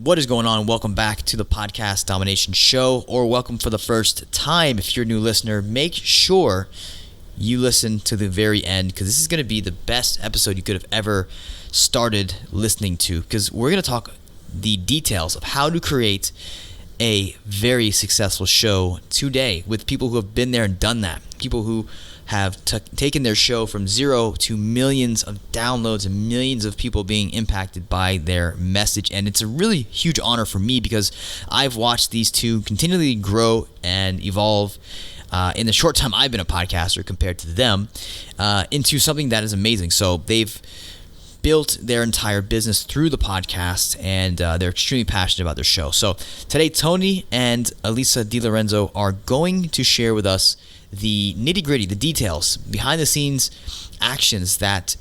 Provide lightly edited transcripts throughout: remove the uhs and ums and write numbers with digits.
What is going on? Welcome back to the Podcast Domination Show, or welcome for the first time. If you're a new listener, make sure you listen to the very end, because this is going to be the best episode you could have ever started listening to, because we're going to talk the details of how to create a very successful show today with people who have been there and done that, people who have taken their show from zero to millions of downloads and millions of people being impacted by their message. And it's a really huge honor for me because I've watched these two continually grow and evolve in the short time I've been a podcaster compared to them into something that is amazing. So they've built their entire business through the podcast, and they're extremely passionate about their show. So today, Tony and Alisa DiLorenzo are going to share with us the nitty-gritty, the details, behind-the-scenes actions that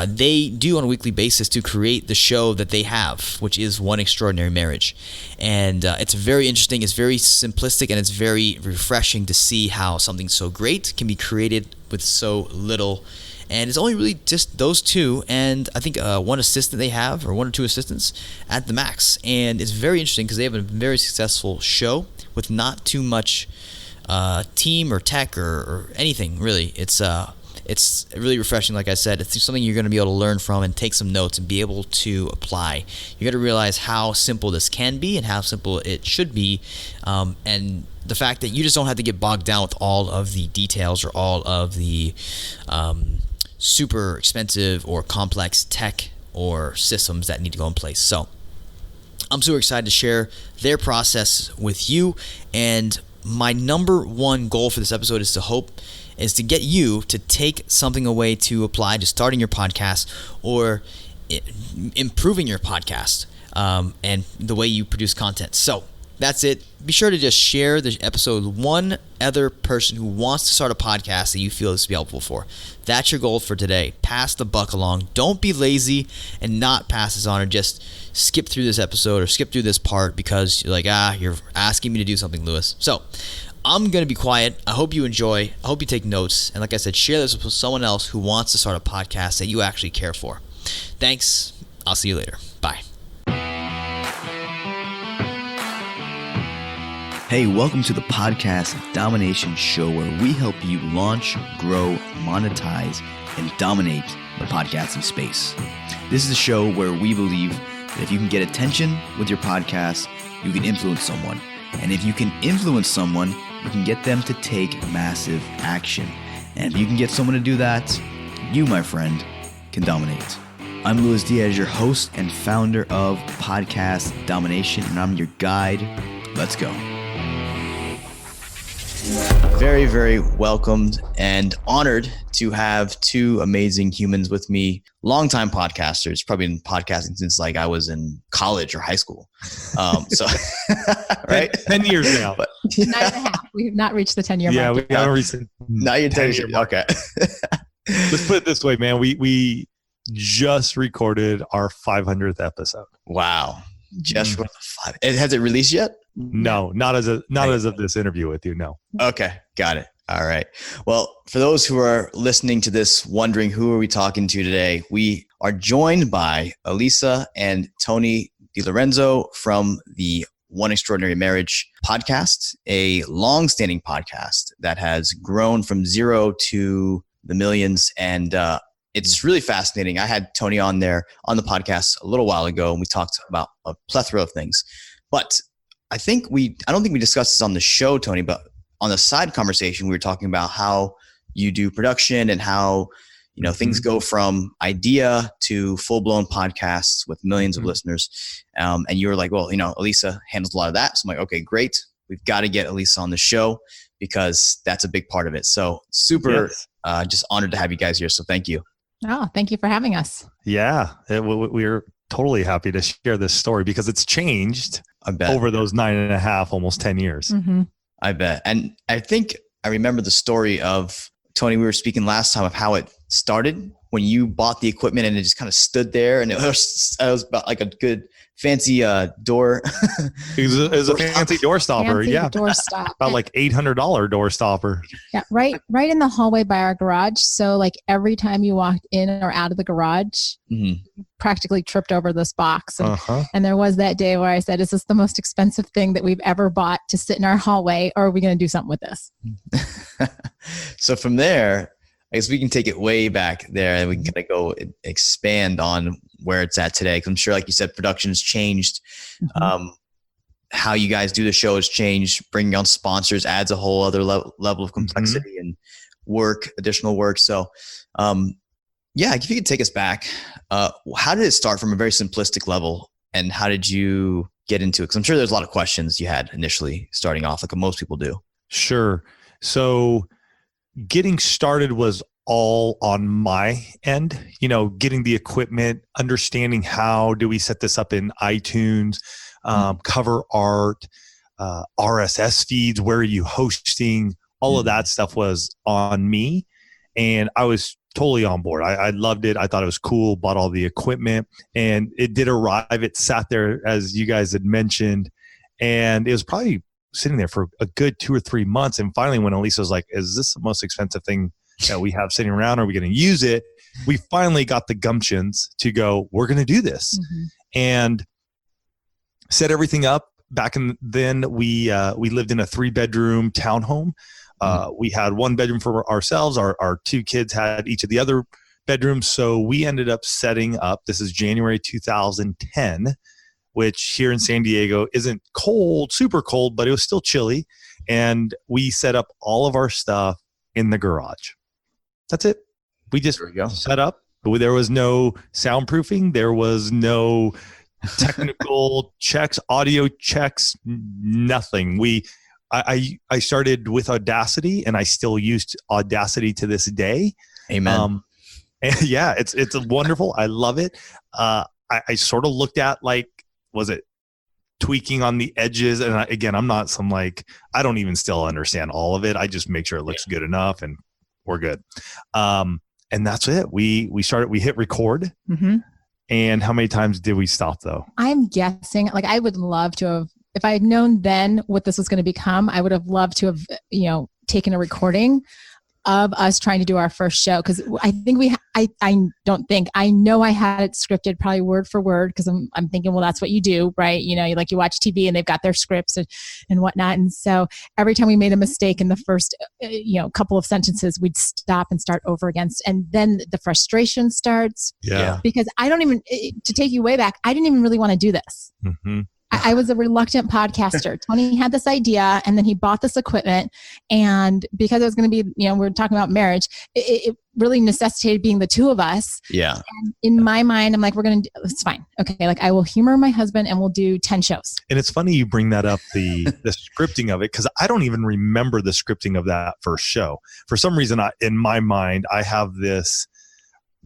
they do on a weekly basis to create the show that they have, which is One Extraordinary Marriage. And it's very interesting, it's very simplistic, and it's very refreshing to see how something so great can be created with so little. And it's only really just those two, and I think one assistant they have, or one or two assistants at the max. And it's very interesting because they have a very successful show with not too much team or tech or anything really. It's really refreshing. Like I said, it's something you're going to be able to learn from and take some notes and be able to apply. You got to realize how simple this can be and how simple it should be, and the fact that you just don't have to get bogged down with all of the details or all of the super expensive or complex tech or systems that need to go in place. So I'm super excited to share their process with you, and my number one goal for this episode is to get you to take something away to apply to starting your podcast or improving your podcast and the way you produce content. So that's it. Be sure to just share the episode with one other person who wants to start a podcast that you feel this will be helpful for. That's your goal for today. Pass the buck along. Don't be lazy and not pass this on, or just skip through this episode or skip through this part because you're like, you're asking me to do something, Lewis. So I'm going to be quiet. I hope you enjoy. I hope you take notes. And like I said, share this with someone else who wants to start a podcast that you actually care for. Thanks. I'll see you later. Bye. Hey, welcome to the Podcast Domination Show, where we help you launch, grow, monetize, and dominate the podcasting space. This is a show where we believe that if you can get attention with your podcast, you can influence someone. And if you can influence someone, you can get them to take massive action. And if you can get someone to do that, you, my friend, can dominate. I'm Luis Diaz, your host and founder of Podcast Domination, and I'm your guide. Let's go. Very, very welcomed and honored to have two amazing humans with me, longtime podcasters, probably been podcasting since like I was in college or high school. So, right? 10 years now. But, 9.5. We have not reached the 10-year mark. Yeah, we haven't reached not your 10-year mark. Okay. Let's put it this way, man. We just recorded our 500th episode. Wow. Just for 5. Has it released yet? No, not as of this interview with you. No. Okay. Got it. All right. Well, for those who are listening to this, wondering who are we talking to today, we are joined by Alisa and Tony DiLorenzo from the One Extraordinary Marriage podcast, a long-standing podcast that has grown from zero to the millions. And it's really fascinating. I had Tony on the podcast a little while ago, and we talked about a plethora of things. But I don't think we discussed this on the show, Tony, but on the side conversation, we were talking about how you do production and how, things go from idea to full-blown podcasts with millions of listeners. And you were like, well, Alisa handles a lot of that. So I'm like, okay, great. We've got to get Alisa on the show because that's a big part of it. So super just honored to have you guys here. So thank you. Oh, thank you for having us. Yeah, we're totally happy to share this story because it's changed over those 9.5, almost 10 years. Mm-hmm. I bet. And I think I remember the story of, Tony, we were speaking last time of how it started when you bought the equipment and it just kind of stood there, and it was about like a good fancy door. It was a fancy door stopper. Fancy door stop. About like $800 door stopper. Yeah, right in the hallway by our garage. So like every time you walked in or out of the garage, you practically tripped over this box. And there was that day where I said, "Is this the most expensive thing that we've ever bought to sit in our hallway, or are we going to do something with this?" So from there, I guess we can take it way back there, and we can kind of go expand on where it's at today. Because I'm sure, like you said, production's changed. How you guys do the show has changed. Bringing on sponsors adds a whole other level of complexity and additional work. So, if you could take us back, how did it start from a very simplistic level, and how did you get into it? Because I'm sure there's a lot of questions you had initially starting off, like most people do. Sure. So getting started was all on my end, getting the equipment, understanding how do we set this up in iTunes, cover art, RSS feeds, where are you hosting? All of that stuff was on me. And I was totally on board. I loved it. I thought it was cool, bought all the equipment, and it did arrive. It sat there, as you guys had mentioned, and it was probably sitting there for a good 2 or 3 months. And finally, when Alisa was like, "Is this the most expensive thing that we have sitting around? Are we going to use it?" We finally got the gumptions to go, "We're going to do this." And set everything up. Back then, we lived in a 3-bedroom townhome. We had 1 bedroom for ourselves. Our 2 kids had each of the other bedrooms. So we ended up setting up, this is January 2010, which here in San Diego isn't cold, super cold, but it was still chilly. And we set up all of our stuff in the garage. That's it. We just set up. There was no soundproofing. There was no technical checks, audio checks, nothing. I started with Audacity, and I still used Audacity to this day. Amen. And yeah, it's wonderful. I love it. I sort of looked at, like, was it tweaking on the edges? And again, I'm not some, like, I don't even still understand all of it. I just make sure it looks good enough, and we're good. And that's it. We hit record. And how many times did we stop, though? I'm guessing, like, I would love to have, if I had known then what this was going to become, I would have loved to have, taken a recording of us trying to do our first show. Because I think I know I had it scripted probably word for word, because I'm thinking, well, that's what you do, right? You watch TV and they've got their scripts and whatnot. And so every time we made a mistake in the first, couple of sentences, we'd stop and start over again. And then the frustration starts. Yeah. Because to take you way back, I didn't even really want to do this. I was a reluctant podcaster. Tony had this idea, and then he bought this equipment. And because it was going to be, we were talking about marriage, it really necessitated being the 2 of us. Yeah. And in my mind, I'm like, it's fine. Okay. Like, I will humor my husband and we'll do 10 shows. And it's funny you bring that up, the scripting of it, because I don't even remember the scripting of that first show. For some reason, in my mind, I have this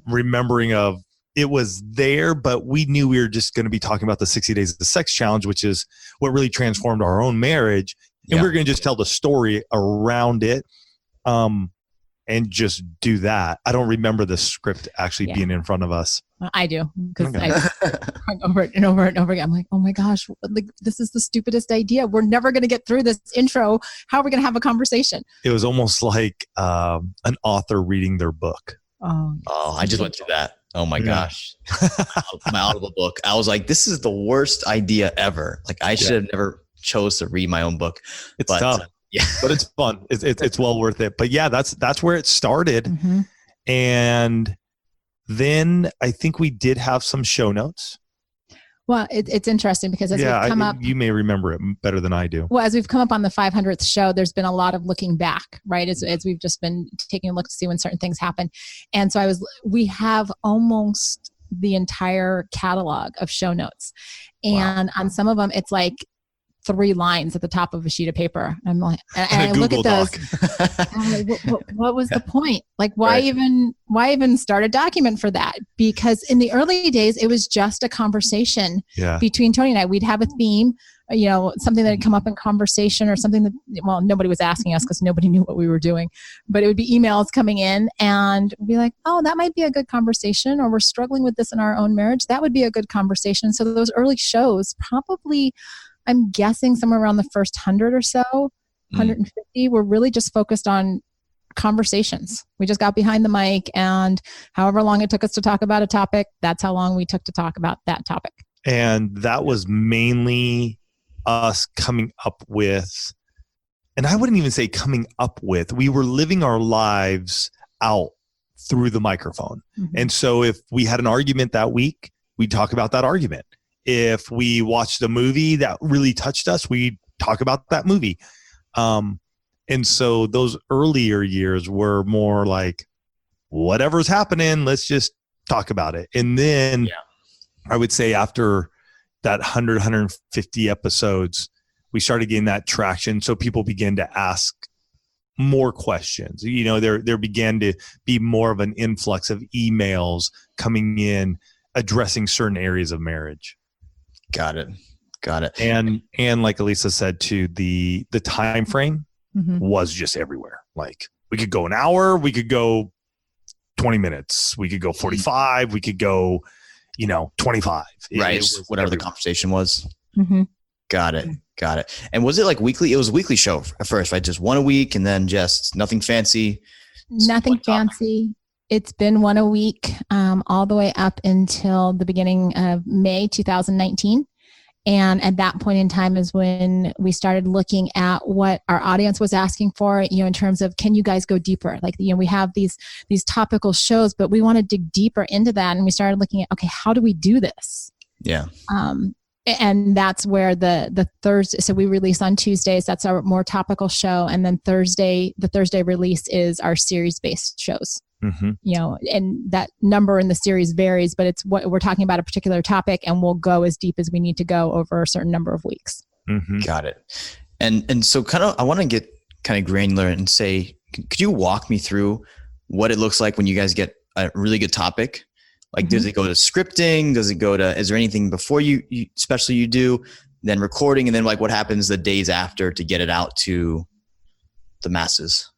remembering of, it was there, but we knew we were just going to be talking about the 60 Days of the Sex Challenge, which is what really transformed our own marriage. And we're going to just tell the story around it, and just do that. I don't remember the script actually being in front of us. Well, I do, because I went over it and over and over again. I'm like, oh my gosh, like, this is the stupidest idea. We're never going to get through this intro. How are we going to have a conversation? It was almost like an author reading their book. Oh, I just went through that. Oh my gosh. My Audible book. I was like, this is the worst idea ever. Like, I should have never chose to read my own book. It's tough. But it's fun. It's well worth it. But yeah, that's where it started. And then I think we did have some show notes. Well, it's interesting because as we've come up, you may remember it better than I do. Well, as we've come up on the 500th show, there's been a lot of looking back, right? As we've just been taking a look to see when certain things happen. And so we have almost the entire catalog of show notes. And on some of them, it's like 3 lines at the top of a sheet of paper. I'm like, and I look at those. I'm like, what was the point? Like, why even start a document for that? Because in the early days, it was just a conversation between Tony and I. We'd have a theme, something that had come up in conversation or something that, well, nobody was asking us because nobody knew what we were doing, but it would be emails coming in and be like, oh, that might be a good conversation, or we're struggling with this in our own marriage. That would be a good conversation. So those early shows, probably, I'm guessing somewhere around the first 100 or so, 150, were really just focused on conversations. We just got behind the mic, and however long it took us to talk about a topic, that's how long we took to talk about that topic. And that was mainly us coming up with, and I wouldn't even say coming up with, we were living our lives out through the microphone. Mm-hmm. And so if we had an argument that week, we'd talk about that argument. If we watched a movie that really touched us, we'd talk about that movie. And so those earlier years were more like, whatever's happening, let's just talk about it. And then I would say after that 100, 150 episodes, we started getting that traction. So people began to ask more questions. There began to be more of an influx of emails coming in addressing certain areas of marriage. Got it. And like Alisa said too, the time frame was just everywhere. Like we could go an hour, we could go 20 minutes, we could go 45, we could go 25. Right. It was whatever everywhere. the conversation was. Mm-hmm. Got it. And was it like weekly? It was a weekly show at first, right? Just one a week and then just nothing fancy. Nothing fancy. It's been one a week all the way up until the beginning of May 2019. And at that point in time is when we started looking at what our audience was asking for, in terms of, can you guys go deeper? Like, we have these topical shows, but we want to dig deeper into that. And we started looking at, okay, how do we do this? Yeah. And that's where the Thursday, so we release on Tuesdays. That's our more topical show. And then the Thursday release is our series-based shows. Mm-hmm. And that number in the series varies, but it's what we're talking about, a particular topic, and we'll go as deep as we need to go over a certain number of weeks. Mm-hmm. Got it. And so I want to get kind of granular and say, could you walk me through what it looks like when you guys get a really good topic? Like, does it go to scripting? Does it go to, is there anything before you especially you do, then recording, and then like what happens the days after to get it out to the masses?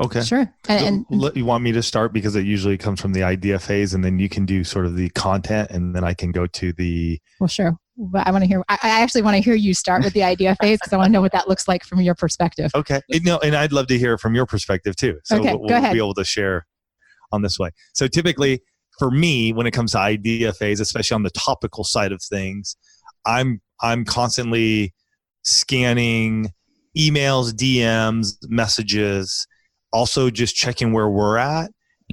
Okay. Sure. And you want me to start, because it usually comes from the idea phase, and then you can do sort of the content, and then I can go to the. Well, sure. But I actually want to hear you start with the idea phase, because I want to know what that looks like from your perspective. Okay. And I'd love to hear from your perspective too. So okay, we'll go ahead. be able to share on this way. So typically for me, when it comes to idea phase, especially on the topical side of things, I'm constantly scanning emails, DMs, messages, also just checking where we're at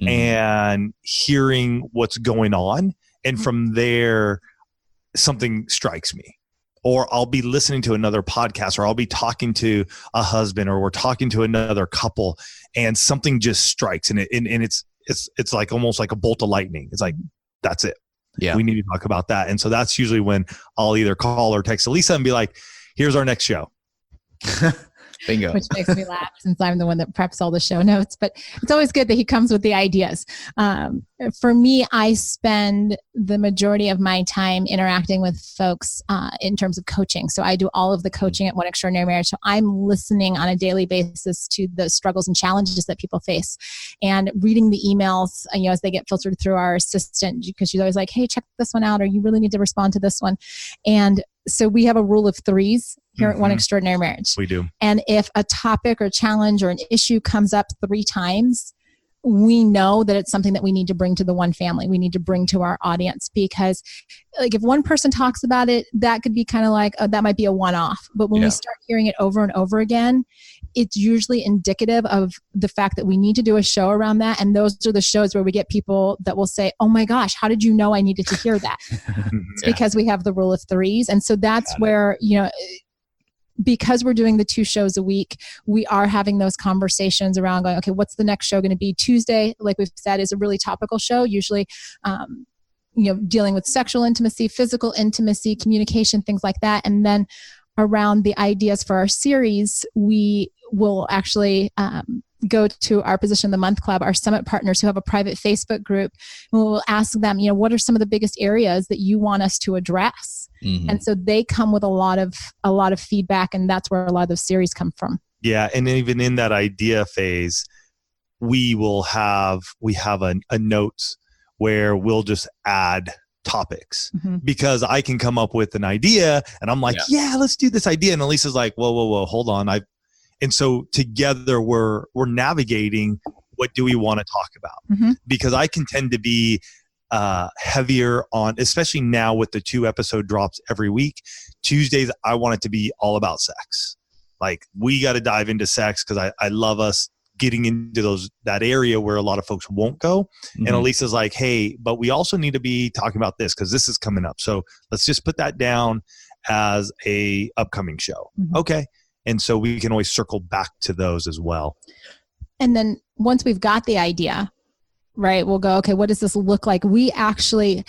and hearing what's going on. And from there, something strikes me, or I'll be listening to another podcast, or I'll be talking to a husband, or we're talking to another couple, and something just strikes, and it's like almost like a bolt of lightning. It's like, that's it. Yeah. We need to talk about that. And so that's usually when I'll either call or text Alisa and be like, here's our next show. Bingo. Which makes me laugh, since I'm the one that preps all the show notes. But it's always good that he comes with the ideas. For me, I spend the majority of my time interacting with folks in terms of coaching. So I do all of the coaching at One Extraordinary Marriage. So I'm listening on a daily basis to the struggles and challenges that people face, and reading the emails, as they get filtered through our assistant, because she's always like, hey, check this one out, or you really need to respond to this one. And so we have a rule of threes here at One Extraordinary Marriage. We do. And if a topic or challenge or an issue comes up 3 times, we know that it's something that we need to bring to the one family. We need to bring to our audience, because like if one person talks about it, that could be kind of like, oh, that might be a one-off. But when we start hearing it over and over again, it's usually indicative of the fact that we need to do a show around that. And those are the shows where we get people that will say, oh my gosh, how did you know I needed to hear that? It's because we have the rule of threes. And so that's where, because we're doing the 2 shows a week, we are having those conversations around going, okay, what's the next show going to be? Tuesday, like we've said, is a really topical show, usually, dealing with sexual intimacy, physical intimacy, communication, things like that. And then around the ideas for our series, we will actually go to our Position of the Month Club, our summit partners who have a private Facebook group, and we'll ask them, what are some of the biggest areas that you want us to address? Mm-hmm. And so they come with a lot of feedback, and that's where a lot of those series come from. Yeah, and even in that idea phase, we have a notes where we'll just add topics, because I can come up with an idea and I'm like, yeah, let's do this idea. And Alisa's like, whoa, hold on. And so together we're navigating, what do we want to talk about? Because I can tend to be heavier on, especially now with the 2 episode drops every week. Tuesdays, I want it to be all about sex. Like, we got to dive into sex because I love us getting into that area where a lot of folks won't go. And Alisa's like, hey, but we also need to be talking about this because this is coming up. So let's just put that down as a upcoming show. Okay. And so we can always circle back to those as well. And then once we've got the idea, right, we'll go, okay, what does this look like? We actually,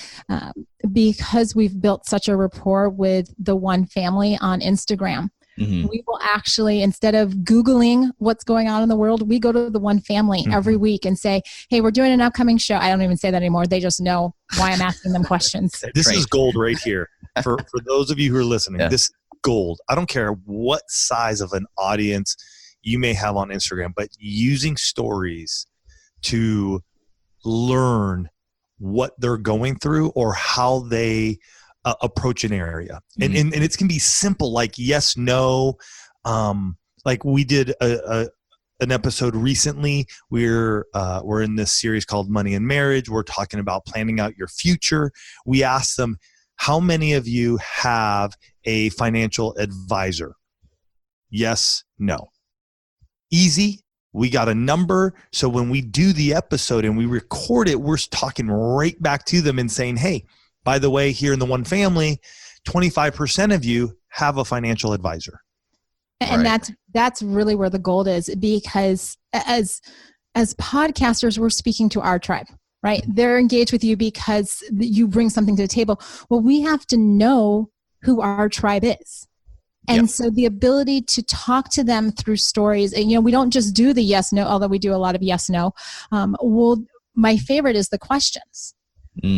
because we've built such a rapport with the One Family on Instagram, we will actually, instead of Googling what's going on in the world, we go to the One Family every week and say, hey, we're doing an upcoming show. I don't even say that anymore. They just know why I'm asking them questions. This is gold right here. For those of you who are listening, this is gold. I don't care what size of an audience you may have on Instagram, but using stories to learn what they're going through or how they approach an area. And it can be simple, like yes, no. Like we did an episode recently. We're in this series called Money and Marriage. We're talking about planning out your future. We asked them, how many of you have a financial advisor? Yes, no. Easy. We got a number. So when we do the episode and we record it, we're talking right back to them and saying, hey, by the way, here in the One Family, 25% of you have a financial advisor. And that's really where the gold is, because as podcasters, we're speaking to our tribe, right? They're engaged with you because you bring something to the table. Well, we have to know who our tribe is. And so the ability to talk to them through stories, and we don't just do the yes, no, although we do a lot of yes, no. My favorite is the questions.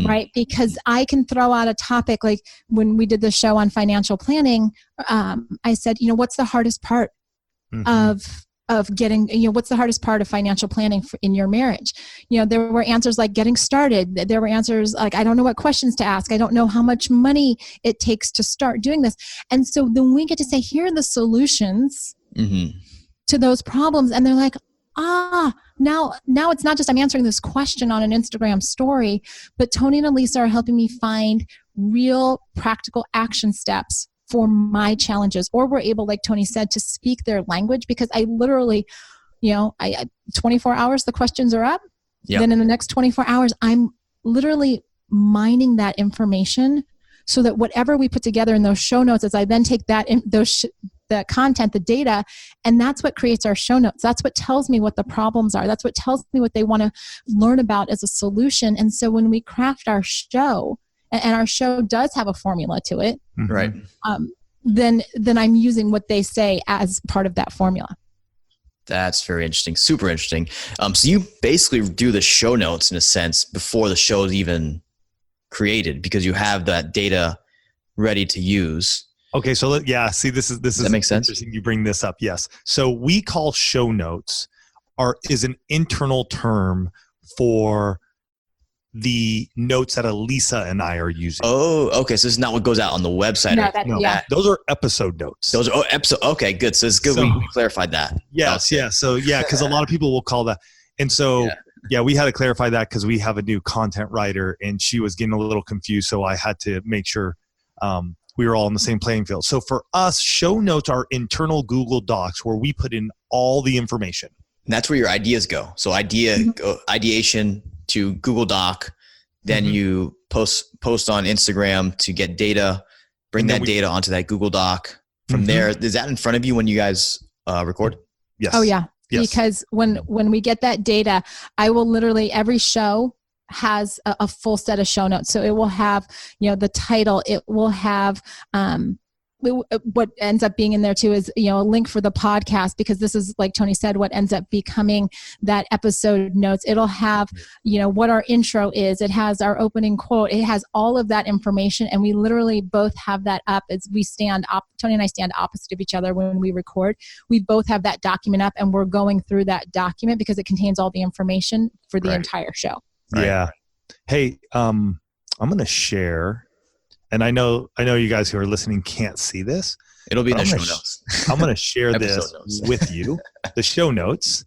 Right? Because I can throw out a topic, like when we did the show on financial planning, I said, what's the hardest part of getting, what's the hardest part of financial planning in your marriage? There were answers like getting started. There were answers like, I don't know what questions to ask. I don't know how much money it takes to start doing this. And so then we get to say, here are the solutions to those problems. And they're like, now it's not just I'm answering this question on an Instagram story, but Tony and Alisa are helping me find real practical action steps for my challenges. Or we're able, like Tony said, to speak their language, because I literally, 24 hours, the questions are up. Yep. Then in the next 24 hours, I'm literally mining that information so that whatever we put together in those show notes, as I then take that the content, the data, and that's what creates our show notes. That's what tells me what the problems are. That's what tells me what they want to learn about as a solution. And so when we craft our show, and our show does have a formula to it, right? Then I'm using what they say as part of that formula. That's very interesting. Super interesting. So you basically do the show notes in a sense before the show is even created, because you have that data ready to use. Okay, so see, this is that makes sense. Interesting you bring this up. Yes, so we call show notes is an internal term for the notes that Alisa and I are using. Oh, okay. So this is not what goes out on the website. No, those are episode notes. Those are episode. Okay, good. So it's good we clarified that. Yes, yeah. So because a lot of people will call that, and so we had to clarify that because we have a new content writer and she was getting a little confused. So I had to make sure we were all on the same playing field. So for us, show notes are internal Google Docs where we put in all the information. And that's where your ideas go. So ideation to Google Doc, then you post on Instagram to get data, bring that data onto that Google Doc. From there, is that in front of you when you guys record? Yes. Oh yeah. Yes. Because when we get that data, I will literally, every show has a full set of show notes. So it will have, the title, it will have what ends up being in there too is, a link for the podcast, because this is, like Tony said, what ends up becoming that episode notes. It'll have, what our intro is. It has our opening quote. It has all of that information. And we literally both have that up as we Tony and I stand opposite of each other when we record. We both have that document up, and we're going through that document because it contains all the information for the entire show. Right. Yeah. Hey, I'm going to share. And I know you guys who are listening can't see this. It'll be in the show notes. I'm going to share this with you, the show notes.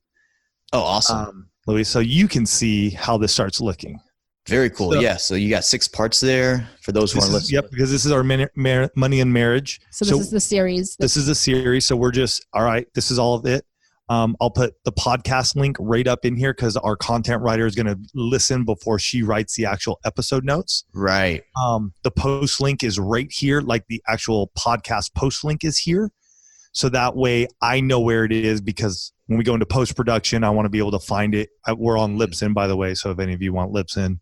Oh, awesome. Louis, so you can see how this starts looking. Very cool. So you got 6 parts there for those who are listening. Yep, because this is our Money and Marriage. So this is the series. This is the series. So we're just, all right, this is all of it. I'll put the podcast link right up in here because our content writer is going to listen before she writes the actual episode notes. Right. The post link is right here, like the actual podcast post link is here. So that way I know where it is, because when we go into post-production, I want to be able to find it. We're on Libsyn, by the way. So if any of you want Libsyn,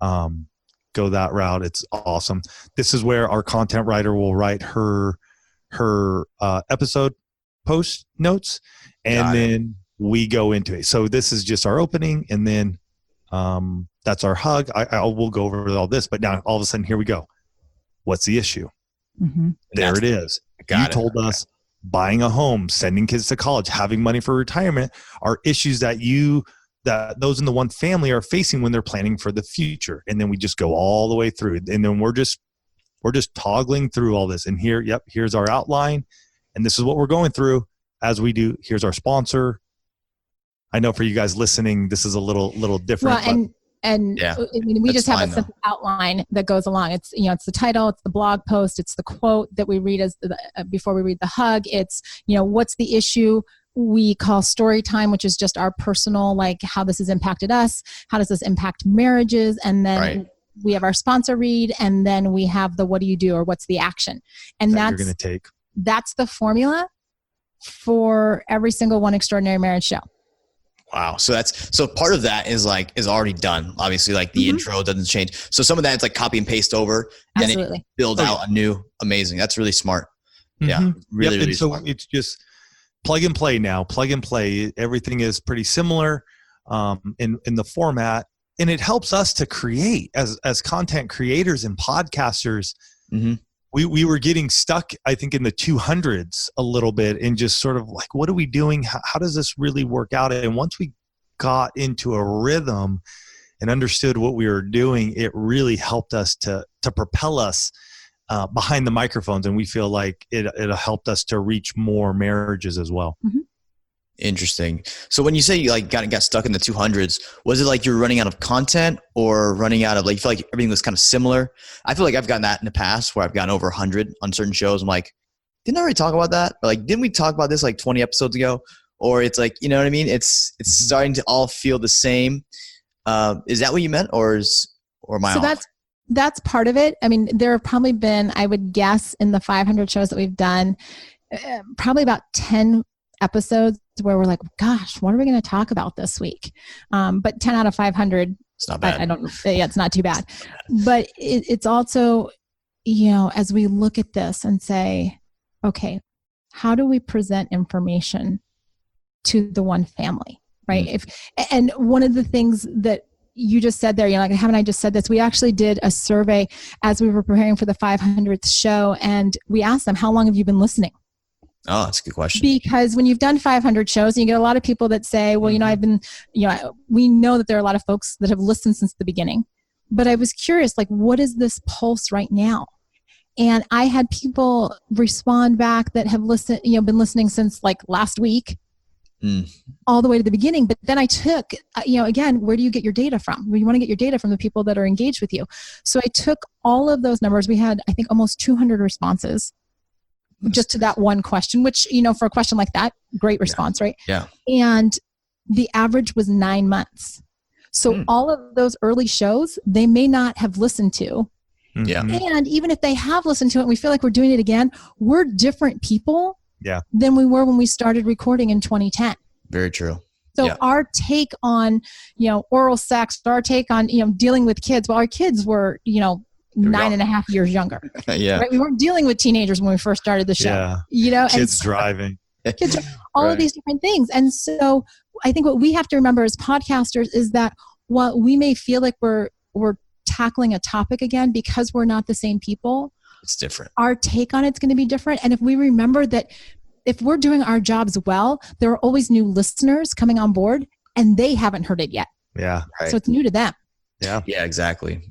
go that route. It's awesome. This is where our content writer will write her episode post notes, and then we go into it. So this is just our opening, and then that's our hug. We'll go over all this, but now all of a sudden, here we go. What's the issue? Mm-hmm. There it is. You told us buying a home, sending kids to college, having money for retirement are issues that those in the one family are facing when they're planning for the future. And then we just go all the way through, and then we're just toggling through all this. And here's our outline. And this is what we're going through as we do. Here's our sponsor. I know for you guys listening, this is a little different. Well, we just have a simple outline that goes along. It's it's the title, it's the blog post, it's the quote that we read before we read the hug. It's what's the issue. We call story time, which is just our personal, like how this has impacted us. How does this impact marriages? And then we have our sponsor read, and then we have the what do you do, or what's the action, and that's you're going to take. That's the formula for every single One Extraordinary Marriage show. Wow. So part of that is already done. Obviously, like the intro doesn't change. So some of that it's like copy and paste over, and then you build out a new amazing. That's really smart. Mm-hmm. Yeah. Really, really so smart. It's just plug and play now. Plug and play. Everything is pretty similar in the format, and it helps us to create as content creators and podcasters. Mm-hmm. We were getting stuck, I think, in the 200s a little bit, and just sort of like, what are we doing? How does this really work out? And once we got into a rhythm and understood what we were doing, it really helped us to propel us behind the microphones. And we feel like it helped us to reach more marriages as well. Mm-hmm. Interesting. So when you say you got stuck in the 200s, was it like you were running out of content, or running out of you feel like everything was kind of similar? I feel like I've gotten that in the past where I've gotten over 100 on certain shows. I'm like, didn't I already talk about that? Or didn't we talk about this 20 episodes ago? Or it's like, you know what I mean? It's starting to all feel the same. Is that what you meant, or am I off? That's part of it. I mean, there have probably been, I would guess, in the 500 shows that we've done, probably about 10 episodes where we're like, gosh, what are we going to talk about this week? But 10 out of 500, it's not bad. It's not too bad. But it's also, as we look at this and say, okay, how do we present information to the one family, right? Mm-hmm. And one of the things that you just said there, haven't I just said this? We actually did a survey as we were preparing for the 500th show, and we asked them, how long have you been listening? Oh, that's a good question. Because when you've done 500 shows, and you get a lot of people that say, well, I've been, we know that there are a lot of folks that have listened since the beginning, but I was curious, what is this pulse right now? And I had people respond back that have listened, been listening since last week, all the way to the beginning. But then I took, again, where do you get your data from? Well, you want to get your data from the people that are engaged with you. So I took all of those numbers. We had, I think, almost 200 responses. Just to that one question, which, for a question like that, great response, right? Yeah. And the average was 9 months. So all of those early shows, they may not have listened to. Yeah. And even if they have listened to it and we feel like we're doing it again, we're different people than we were when we started recording in 2010. Very true. So our take on, oral sex, our take on, dealing with kids, well, our kids were, 9.5 years younger. Yeah. Right? We weren't dealing with teenagers when we first started the show. Yeah. You know, Kids driving. All of these different things. And so I think what we have to remember as podcasters is that while we may feel like we're tackling a topic again, because we're not the same people, it's different. Our take on it's going to be different. And if we remember that if we're doing our jobs well, there are always new listeners coming on board and they haven't heard it yet. Yeah. Right. So it's new to them. Yeah. Yeah, exactly.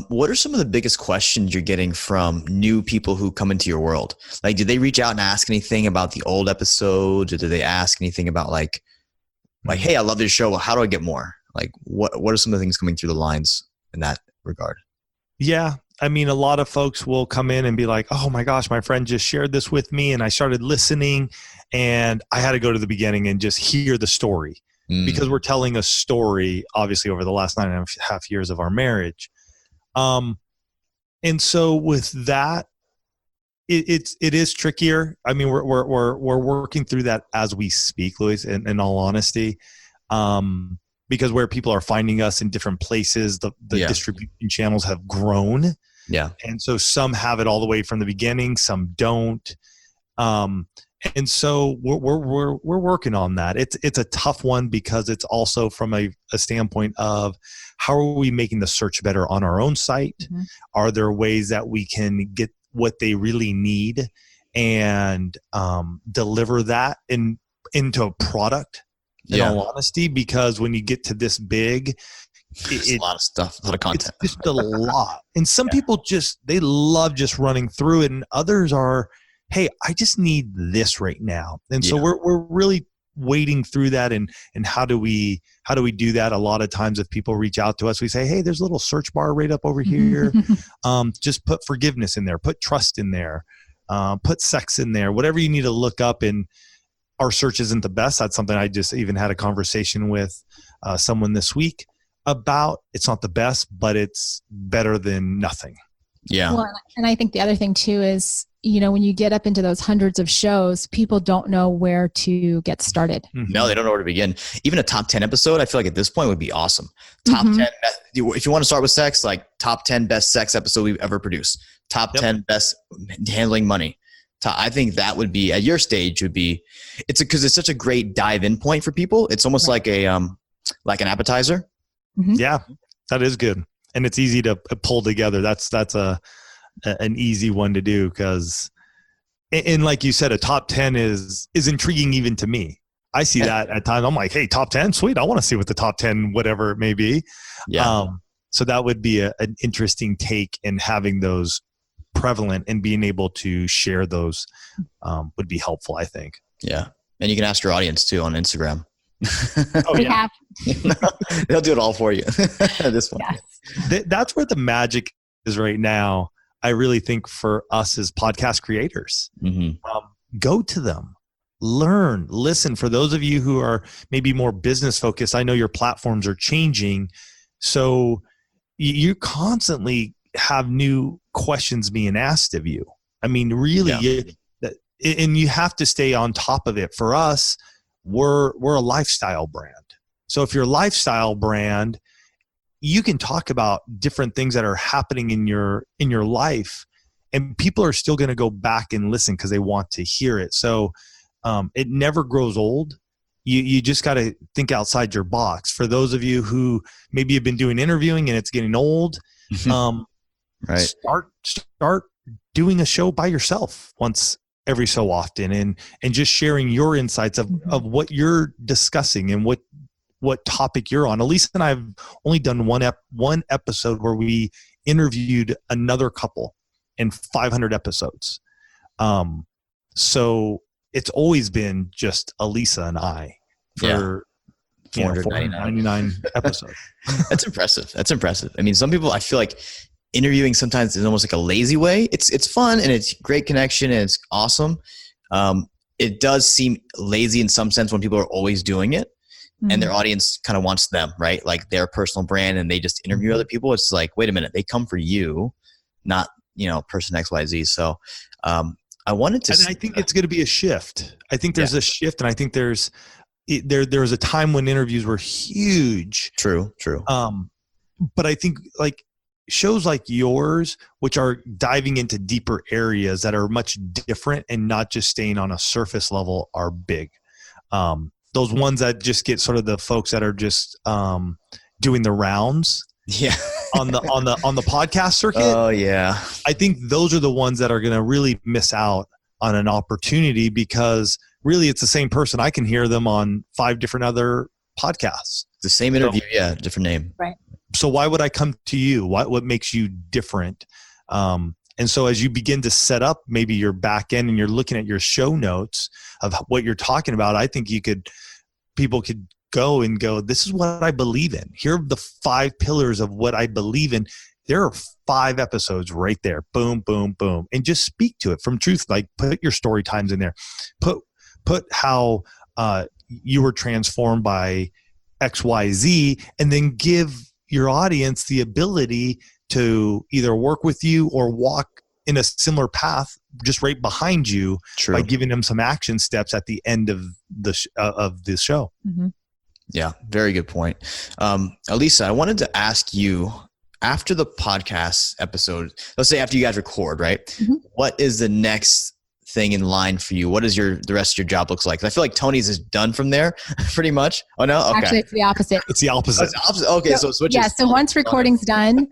What are some of the biggest questions you're getting from new people who come into your world? Like, did they reach out and ask anything about the old episodes, or did they ask anything about like, hey, I love this show. How do I get more? Like, what are some of the things coming through the lines in that regard? Yeah. I mean, a lot of folks will come in and be like, oh my gosh, my friend just shared this with me and I started listening and I had to go to the beginning and just hear the story. Because we're telling a story, obviously, over the last 9.5 years of our marriage. And so with that, it is trickier. I mean, we're working through that as we speak, Louis, in all honesty, because where people are finding us in different places, the distribution channels have grown. Yeah. And so some have it all the way from the beginning, some don't. And so we're working on that. It's a tough one because it's also from a standpoint of how are we making the search better on our own site? Mm-hmm. Are there ways that we can get what they really need and deliver that into a product? In all honesty, because when you get to this big, it's a lot of stuff, a lot of content. It's just a lot. And some people they love just running through it, and others are, hey, I just need this right now. And so we're really wading through that and how do we do that? A lot of times if people reach out to us, we say, hey, there's a little search bar right up over here. Just put forgiveness in there, put trust in there, put sex in there, whatever you need to look up. And our search isn't the best. That's something I just even had a conversation with someone this week about. It's not the best, but it's better than nothing. Yeah. Well, and I think the other thing too is, when you get up into those hundreds of shows, people don't know where to get started. Mm-hmm. No, they don't know where to begin. Even a top 10 episode, I feel like at this point would be awesome. Top 10, if you want to start with sex, like top 10 best sex episode we've ever produced. Top 10 best handling money. I think that would be, at your stage, because it's such a great dive in point for people. It's almost like an appetizer. Mm-hmm. Yeah, that is good. And it's easy to pull together. That's an easy one to do because, and like you said, a top 10 is intriguing even to me. I see that at times. I'm like, hey, top 10, sweet. I want to see what the top 10, whatever it may be. Yeah. So that would be an interesting take, and having those prevalent and being able to share those would be helpful, I think. Yeah. And you can ask your audience too on Instagram. We have. They'll do it all for you at this point. Yes. That's where the magic is right now. I really think for us as podcast creators, go to them, learn, listen. For those of you who are maybe more business focused, I know your platforms are changing. So you constantly have new questions being asked of you. I mean, really, and you have to stay on top of it. For us, we're a lifestyle brand. So if you're a lifestyle brand, you can talk about different things that are happening in your life, and people are still going to go back and listen because they want to hear it. So it never grows old. You just got to think outside your box. For those of you who maybe have been doing interviewing and it's getting old, right. Start doing a show by yourself once every so often, and just sharing your insights of what you're discussing and what topic you're on. Alisa and I have only done one episode where we interviewed another couple in 500 episodes. So it's always been just Alisa and I for 499 episodes. That's impressive. I mean, some people, I feel like interviewing sometimes is almost like a lazy way. It's fun and it's great connection and it's awesome. It does seem lazy in some sense when people are always doing it. And their audience kind of wants them, right? Like their personal brand, and they just interview other people. It's like, wait a minute, they come for you, not, person XYZ. So I wanted to. And I think it's going to be a shift. I think there's a shift, and I think there was a time when interviews were huge. True. But I think like shows like yours, which are diving into deeper areas that are much different and not just staying on a surface level, are big. Those ones that just get sort of the folks that are just doing the rounds. Yeah. on the podcast circuit. Oh yeah. I think those are the ones that are going to really miss out on an opportunity, because really it's the same person. I can hear them on 5 different other podcasts. The same interview, different name. Right. So why would I come to you? What makes you different? And so as you begin to set up maybe your back end and you're looking at your show notes of what you're talking about, I think people could go, this is what I believe in. Here are the 5 pillars of what I believe in. There are 5 episodes right there. Boom, boom, boom. And just speak to it from truth. Like, put your story times in there. Put how you were transformed by XYZ, and then give your audience the ability to either work with you or walk in a similar path just right behind you. True. By giving them some action steps at the end of the show. Mm-hmm. Yeah, very good point. Alisa, I wanted to ask you, after the podcast episode, let's say after you guys record, right? Mm-hmm. What is the next thing in line for you? What is the rest of your job looks like? I feel like Tony's is done from there pretty much. Oh no? Okay. Actually, it's the opposite. It's the opposite. Oh, it's the opposite. Okay, so switches. Yeah, so once recording's done,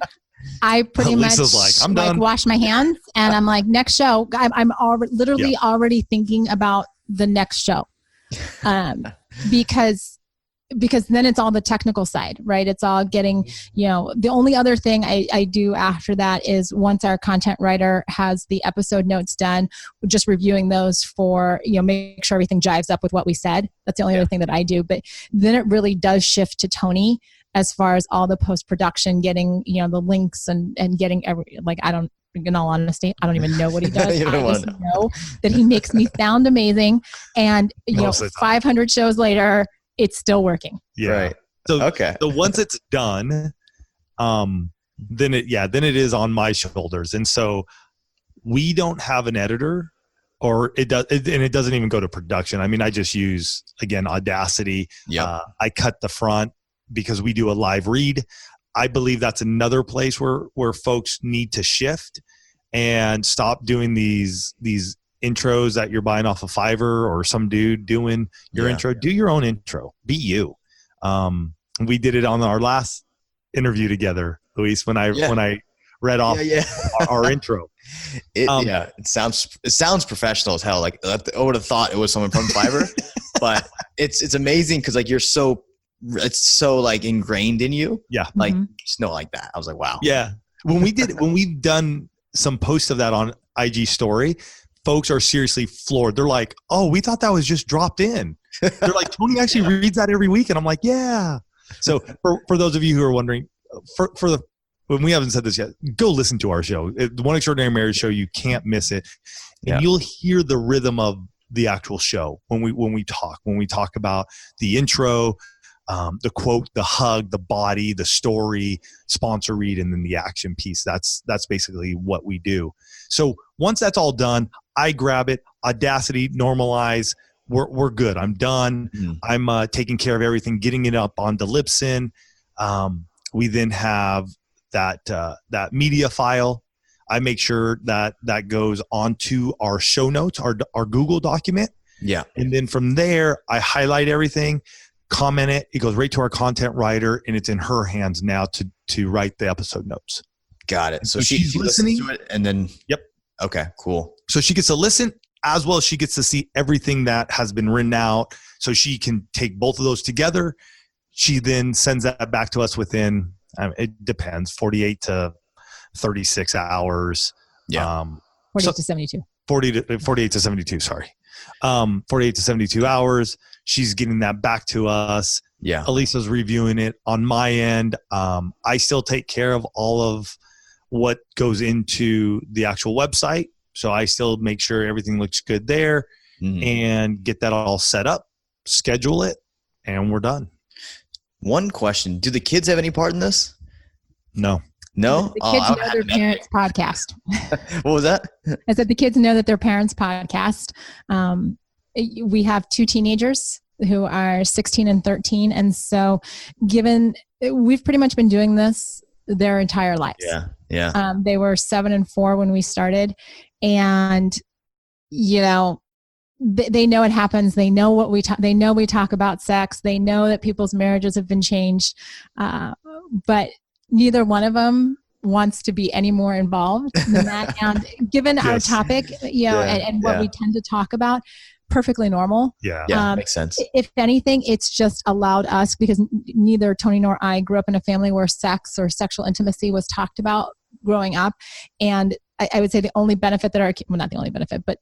I pretty Lisa's much like, I'm done. wash my hands and I'm like, next show. I'm already already thinking about the next show. Because then it's all the technical side, right? It's all getting, the only other thing I do after that is, once our content writer has the episode notes done, we're just reviewing those for, make sure everything jives up with what we said. That's the only other thing that I do. But then it really does shift to Tony as far as all the post-production, getting, the links and getting in all honesty, I don't even know what he does. I just know that he makes me sound amazing. And, 500 shows later, it's still working. Yeah. Right. So, so once it's done, then it is on my shoulders. And so we don't have an editor, or it doesn't even go to production. I mean, I just use, again, Audacity. Yeah. I cut the front because we do a live read. I believe that's another place where folks need to shift and stop doing these intros that you're buying off of Fiverr or some dude doing your intro. Do your own intro. Be you. We did it on our last interview together, Luis, when I read off our intro. It sounds professional as hell. Like, I would have thought it was someone from Fiverr, but it's amazing because like it's so like ingrained in you. Yeah. Like just know like that. I was like, wow. Yeah. When we've done some posts of that on IG story, folks are seriously floored. They're like, "Oh, we thought that was just dropped in." They're like, "Tony actually reads that every week," and I'm like, "Yeah." So for those of you who are wondering, when we haven't said this yet, go listen to our show, the One Extraordinary Marriage Show. You can't miss it, and you'll hear the rhythm of the actual show when we talk about the intro, the quote, the hug, the body, the story, sponsor read, and then the action piece. That's basically what we do. So once that's all done, I grab it, Audacity, normalize. We're good. I'm done. I'm taking care of everything, getting it up onto Libsyn. We then have that media file. I make sure that goes onto our show notes, our Google document. Yeah. And then from there, I highlight everything, comment it. It goes right to our content writer, and it's in her hands now to write the episode notes. Got it. So she's listening to it, and then okay, cool. So she gets to listen, as well as she gets to see everything that has been written out, so she can take both of those together. She then sends that back to us within, it depends, 48 to 36 hours. Yeah. 48 to 72. 48 to 72, sorry. 48 to 72 hours. She's getting that back to us. Yeah. Alisa's reviewing it on my end. I still take care of all of what goes into the actual website. So I still make sure everything looks good there and get that all set up, schedule it, and we're done. One question. Do the kids have any part in this? No. No? The kids know their parents' podcast. What was that? I said the kids know that their parents' podcast. We have 2 teenagers who are 16 and 13. And so we've pretty much been doing this their entire lives. Yeah. Yeah. They were 7 and 4 when we started, and they know it happens. They know what they know we talk about sex. They know that people's marriages have been changed, but neither one of them wants to be any more involved than that. And given our topic, and what we tend to talk about, perfectly normal. Yeah, makes sense. If anything, it's just allowed us, because neither Tony nor I grew up in a family where sex or sexual intimacy was talked about growing up. And I would say the only benefit that not the only benefit, but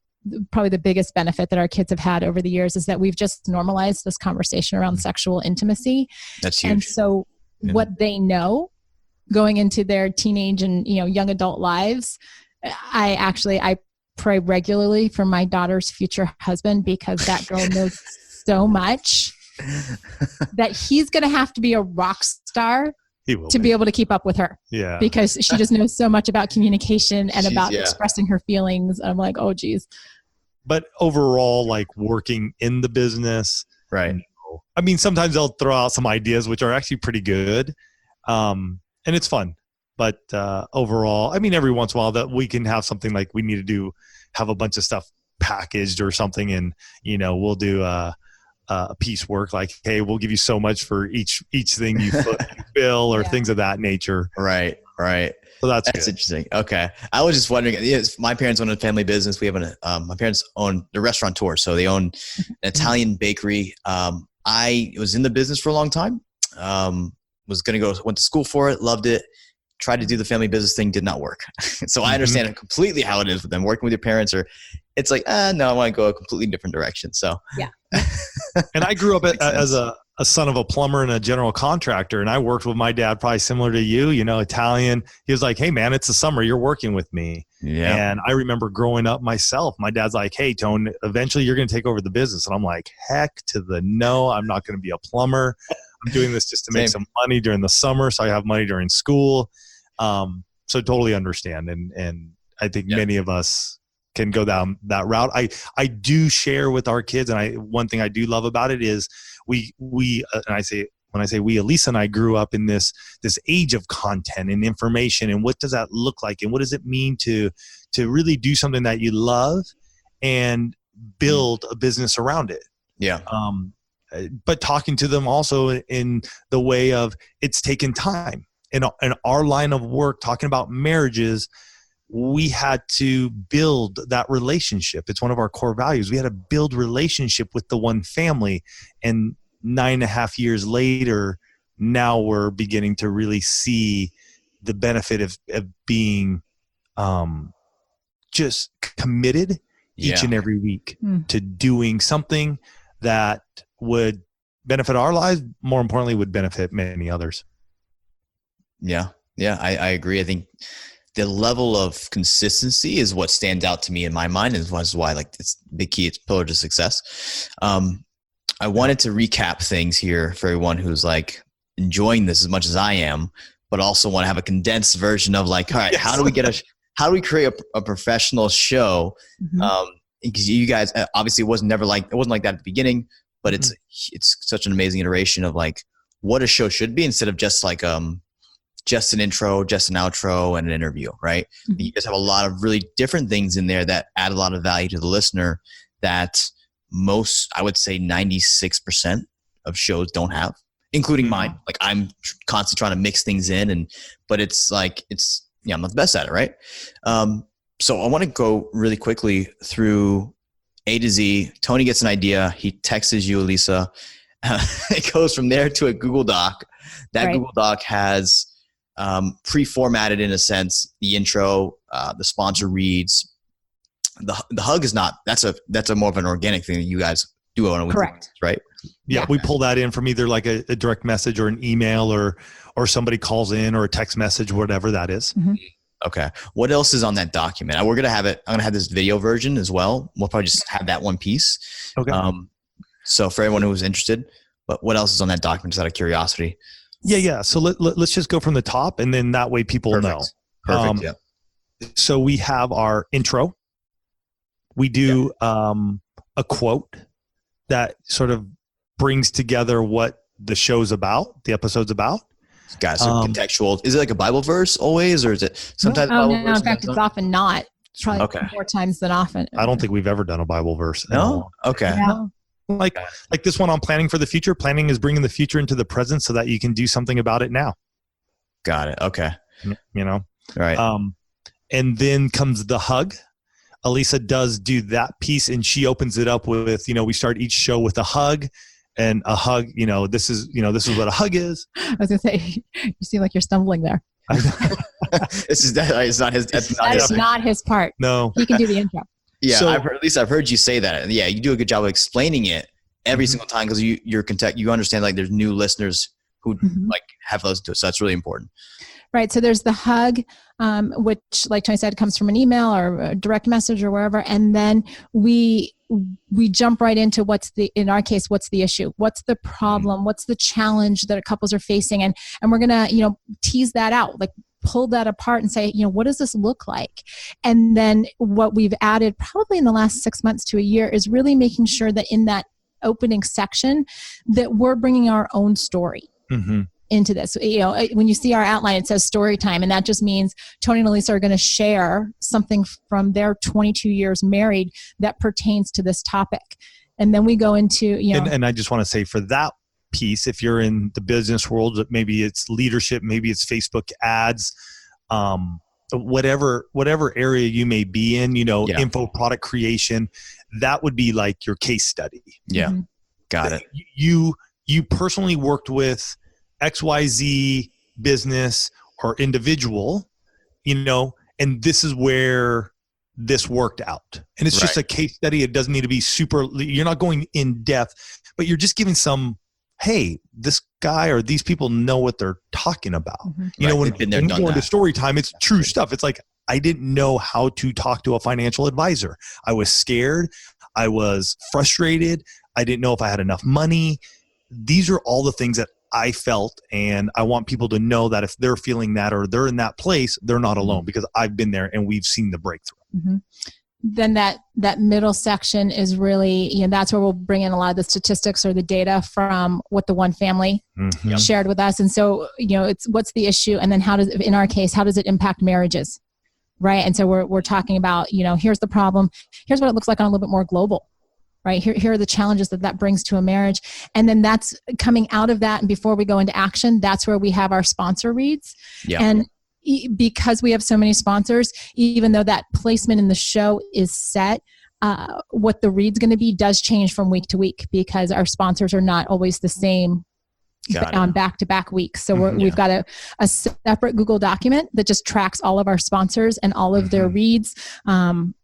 probably the biggest benefit that our kids have had over the years is that we've just normalized this conversation around sexual intimacy. That's huge. And so what they know going into their teenage and young adult lives, I pray regularly for my daughter's future husband, because that girl knows so much that he's going to have to be a rock star to be able to keep up with her. Yeah. Because she just knows so much about communication and about expressing her feelings. I'm like, oh geez. But overall, like working in the business, right? I mean, sometimes they'll throw out some ideas which are actually pretty good, and it's fun. But overall, I mean, every once in a while that we can have something like we need to have a bunch of stuff packaged or something, and we'll do a piecework like, hey, we'll give you so much for each thing you fill, or things of that nature. Right. So that's interesting. Okay. I was just wondering, my parents own a family business. We have my parents own the restaurateur. So they own an Italian bakery. I was in the business for a long time. Went to school for it, loved it, tried to do the family business thing, did not work. So I understand completely how it is with them working with your parents, or it's like, no, I want to go a completely different direction. So yeah. And I grew up as a son of a plumber and a general contractor, and I worked with my dad, probably similar to you, Italian. He was like, hey man, it's the summer, you're working with me. Yeah. And I remember growing up myself, my dad's like, hey Tone, eventually you're going to take over the business. And I'm like, heck to the no, I'm not going to be a plumber. I'm doing this just to make some money during the summer, so I have money during school. So totally understand. And I think many of us can go down that route. I do share with our kids, and one thing I do love about it is we and I say, when I say we, Alisa and I grew up in this age of content and information, and what does that look like, and what does it mean to really do something that you love and build a business around it. Yeah. But talking to them also in the way of, it's taken time. In our line of work, talking about marriages, we had to build that relationship. It's one of our core values. We had to build relationship with the one family. And 9.5 years later, now we're beginning to really see the benefit of being just committed each and every week to doing something that would benefit our lives, more importantly, would benefit many others. Yeah, I agree. I think the level of consistency is what stands out to me in my mind, and is why it's big key. It's pillar to success. I wanted to recap things here for everyone who's enjoying this as much as I am, but also want to have a condensed version of all right, how do we create a professional show? Because you guys, obviously it wasn't like that at the beginning, but it's such an amazing iteration of what a show should be, instead of just just an intro, just an outro, and an interview, right? You guys have a lot of really different things in there that add a lot of value to the listener that I would say 96% of shows don't have, including mine. I'm constantly trying to mix things in, but I'm not the best at it, right? So I want to go really quickly through A to Z. Tony gets an idea. He texts you, Alisa. It goes from there to a Google Doc. That Google Doc has pre-formatted, in a sense, the intro, the sponsor reads. The hug is not. That's a more of an organic thing that you guys do on a weekly basis, right? Yeah, we pull that in from either a direct message or an email, or somebody calls in, or a text message, whatever that is. Okay. What else is on that document? We're gonna have it. I'm gonna have this video version as well. We'll probably just have that one piece. Okay. So for everyone who's interested, but what else is on that document, just out of curiosity? Yeah. So let's just go from the top, and then that way people know. Perfect. Yeah. So we have our intro. We do a quote that sort of brings together what the show's about, the episode's about. Got it. So contextual. Is it like a Bible verse always, or is it sometimes Bible verse? No, in fact, it's often not. It's probably more times than often. I don't think we've ever done a Bible verse. No? Okay. Yeah. Like this one on planning for the future. Planning is bringing the future into the present so that you can do something about it now. Got it. Okay. You know? Right. And then comes the hug. Alisa does do that piece, and she opens it up with, we start each show with a hug. And a hug, this is what a hug is. I was going to say, you seem like you're stumbling there. It's not his. That is not his part. No, he can do the intro. Yeah, so, I've heard you say that. Yeah, you do a good job of explaining it every single time because you understand like there's new listeners who like have listened to it, so that's really important. Right. So there's the hug, which, like Tony said, comes from an email or a direct message or wherever, and then we jump right into in our case, what's the issue? What's the problem? What's the challenge that couples are facing? And we're going to, tease that out, like pull that apart and say, what does this look like? And then what we've added probably in the last 6 months to a year is really making sure that in that opening section that we're bringing our own story. Into this. When you see our outline, it says story time, and that just means Tony and Alisa are going to share something from their 22 years married that pertains to this topic. And then we go into, And I just want to say for that piece, if you're in the business world, maybe it's leadership, maybe it's Facebook ads, whatever area you may be in, info product creation, that would be like your case study. Yeah. Got it. You personally worked with XYZ business or individual, and this is where this worked out. And it's just a case study. It doesn't need to be you're not going in depth, but you're just giving some, hey, this guy or these people know what they're talking about. When you go into story time, it's true stuff. It's like, I didn't know how to talk to a financial advisor. I was scared. I was frustrated. I didn't know if I had enough money. These are all the things that I felt, and I want people to know that if they're feeling that or they're in that place, they're not alone, because I've been there and we've seen the breakthrough. Then that middle section is really, that's where we'll bring in a lot of the statistics or the data from what the one family shared with us. And so, it's what's the issue, and then in our case, how does it impact marriages, right? And so we're talking about, here's the problem, here's what it looks like on a little bit more global. Right. Here are the challenges that brings to a marriage. And then that's coming out of that. And before we go into action, that's where we have our sponsor reads. Yeah. And because we have so many sponsors, even though that placement in the show is set, what the read's going to be does change from week to week because our sponsors are not always the same on back-to-back weeks. So we've got a separate Google document that just tracks all of our sponsors and all of their reads.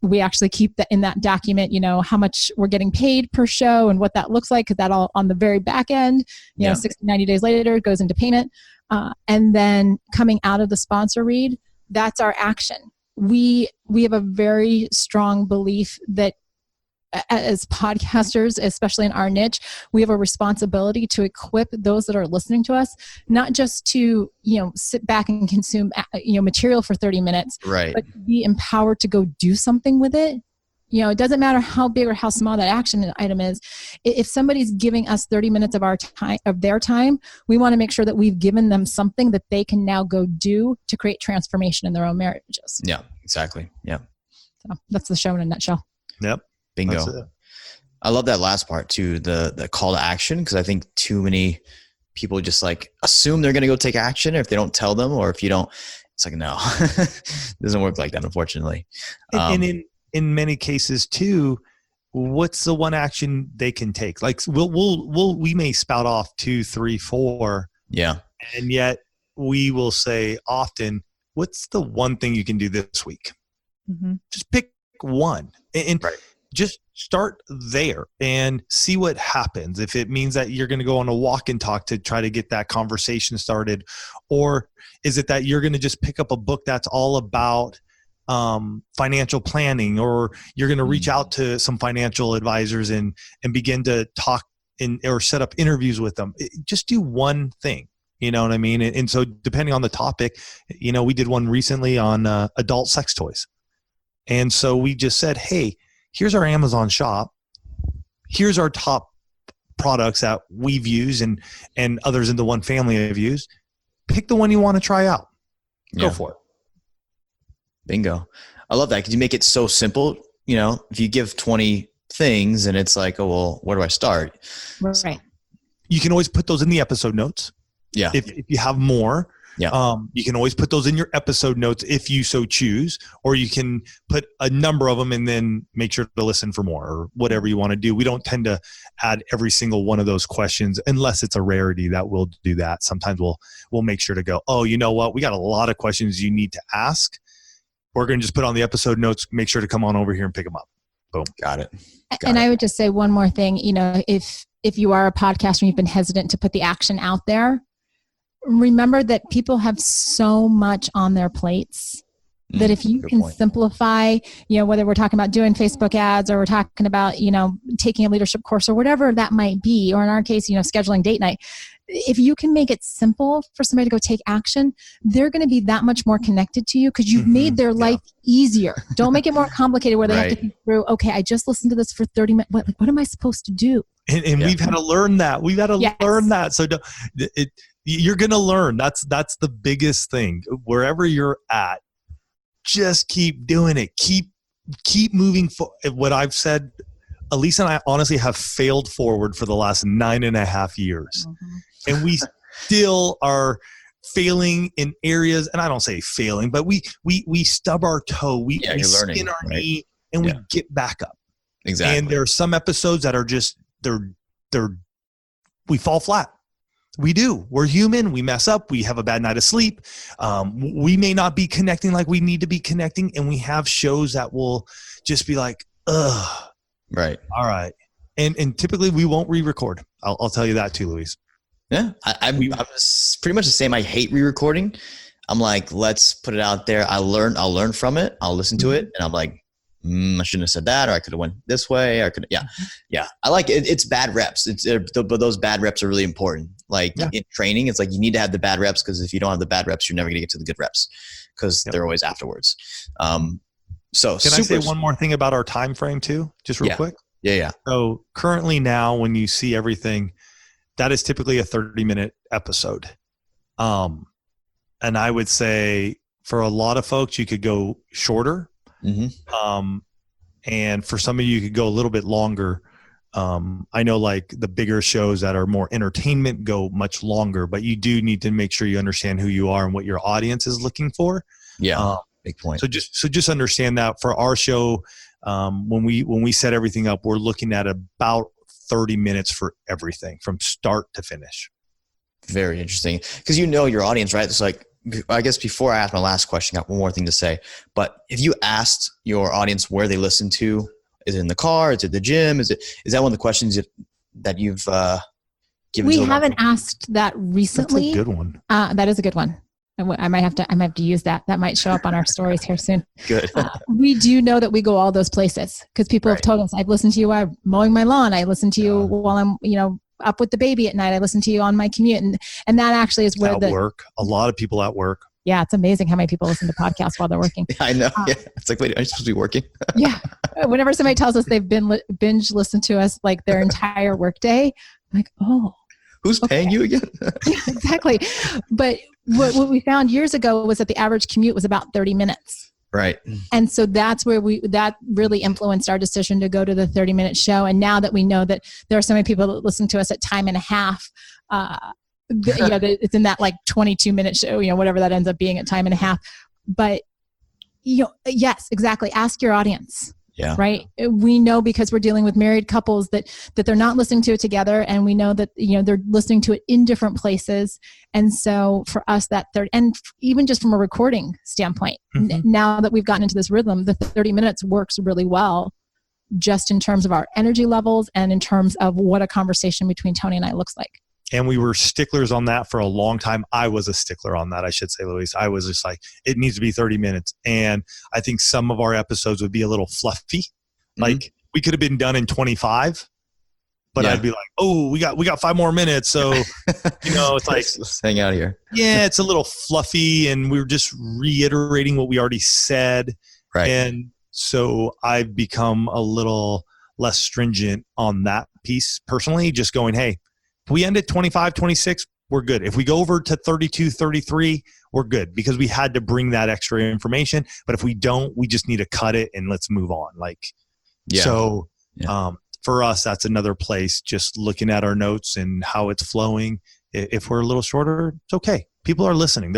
We actually keep that in that document, how much we're getting paid per show and what that looks like, because that all on the very back end, 60, 90 days later, it goes into payment. And then coming out of the sponsor read, that's our action. We have a very strong belief that as podcasters, especially in our niche, we have a responsibility to equip those that are listening to us, not just to, sit back and consume, material for 30 minutes, right, but be empowered to go do something with it. It doesn't matter how big or how small that action item is. If somebody's giving us 30 minutes of their time, we want to make sure that we've given them something that they can now go do to create transformation in their own marriages. Yeah, exactly. Yeah. So that's the show in a nutshell. Yep. Bingo. I love that last part too, the call to action, because I think too many people just like assume they're going to go take action if they don't tell them, or if you don't, it's like, no, it doesn't work like that, unfortunately. And in many cases too, what's the one action they can take? Like we may spout off 2, 3, 4. Yeah. And yet we will say often, what's the one thing you can do this week? Just pick one. And right. Just start there and see what happens. If it means that you're going to go on a walk and talk to try to get that conversation started, or is it that you're going to just pick up a book that's all about financial planning, or you're going to reach out to some financial advisors and begin to talk or set up interviews with them. Just do one thing. You know what I mean? And so depending on the topic, we did one recently on adult sex toys. And so we just said, hey, here's our Amazon shop. Here's our top products that we've used and others in the one family have used. pick the one you want to try out. Go for it. Bingo. I love that because you make it so simple. You know, if you give 20 things and it's like, oh, well, where do I start? Right. You can always put those in the episode notes. Yeah. If you have more, yeah. You can always put those in your episode notes if you so choose, or you can put a number of them and then make sure to listen for more or whatever you want to do. We don't tend to add every single one of those questions unless it's a rarity that we'll do that. Sometimes we'll make sure to go, oh, you know what? We got a lot of questions you need to ask. We're going to just put on the episode notes, make sure to come on over here and pick them up. Boom. Got it. I would just say one more thing, you know, if you are a podcaster and you've been hesitant to put the action out there, remember that people have so much on their plates that if you can simplify, you know, whether we're talking about doing Facebook ads or we're talking about, you know, taking a leadership course or whatever that might be, or in our case, you know, scheduling date night, if you can make it simple for somebody to go take action, they're going to be that much more connected to you because you've made their life easier. Don't make it more complicated where they have to think through, okay, I just listened to this for 30 minutes. What am I supposed to do? And we've had to learn that. We've got to learn that. So you're going to learn. That's the biggest thing. Wherever you're at, just keep doing it. Keep moving forward. What I've said, Alisa and I honestly have failed forward for the last 9.5 years. And we still are failing in areas, and I don't say failing, but we stub our toe. We skin our knee and we get back up. Exactly. And there are some episodes that are just, we fall flat. We do. We're human. We mess up. We have a bad night of sleep. We may not be connecting like we need to be connecting. And we have shows that will just be like, ugh. Right. All right. And typically we won't re-record. I'll tell you that too, Luis. Yeah. I'm pretty much the same. I hate re-recording. I'm like, let's put it out there. I'll learn from it. I'll listen to it. And I'm like, I shouldn't have said that, or I could have went this way. I could, yeah. I like it. It's bad reps. But those bad reps are really important. Like in training, it's like you need to have the bad reps because if you don't have the bad reps, you're never going to get to the good reps because they're always afterwards. So can I say one more thing about our time frame too, just real quick? Yeah. So currently now, when you see everything, that is typically a 30-minute episode. And I would say for a lot of folks, you could go shorter. And for some of you could go a little bit longer. I know like the bigger shows that are more entertainment go much longer, but you do need to make sure you understand who you are and what your audience is looking for. Yeah. Big point. So just understand that for our show, when we set everything up, we're looking at about 30 minutes for everything from start to finish. Very interesting. Because you know your audience, right? It's like, I guess before I ask my last question, I got one more thing to say. But if you asked your audience where they listen to, is it in the car? Is it the gym? Is that one of the questions that you've given? We haven't asked that recently. That's a good one. That is a good one. I might have to use that. That might show up on our stories here soon. Good. We do know that we go all those places because people have told us, I've listened to you while mowing my lawn. I listen to you while I'm, up with the baby at night. I listen to you on my commute. And that actually is where work. A lot of people at work. Yeah. It's amazing how many people listen to podcasts while they're working. I know. It's like, wait, are you supposed to be working? Yeah. Whenever somebody tells us they've been binge listened to us like their entire workday, I'm like, oh, who's paying you again? Yeah, exactly. But what we found years ago was that the average commute was about 30 minutes. Right. And so that's where that really influenced our decision to go to the 30-minute show. And now that we know that there are so many people that listen to us at time and a half, it's in that like 22-minute show, whatever that ends up being at time and a half. But, yes, exactly. Ask your audience. Yeah. Right. We know because we're dealing with married couples that they're not listening to it together. And we know that, they're listening to it in different places. And so for us, and even just from a recording standpoint, now that we've gotten into this rhythm, the 30 minutes works really well, just in terms of our energy levels and in terms of what a conversation between Tony and I looks like. And we were sticklers on that for a long time. I was a stickler on that, I should say, Luis. I was just like, it needs to be 30 minutes. And I think some of our episodes would be a little fluffy. Like we could have been done in 25, but I'd be like, oh, we got 5 more minutes. So, it's like, let's hang out here. Yeah, it's a little fluffy and we were just reiterating what we already said. Right. And so I've become a little less stringent on that piece personally, just going, hey, we end at 25, 26, we're good. If we go over to 32, 33, we're good because we had to bring that extra information. But if we don't, we just need to cut it and let's move on. For us, that's another place, just looking at our notes and how it's flowing. If we're a little shorter, it's okay. People are listening.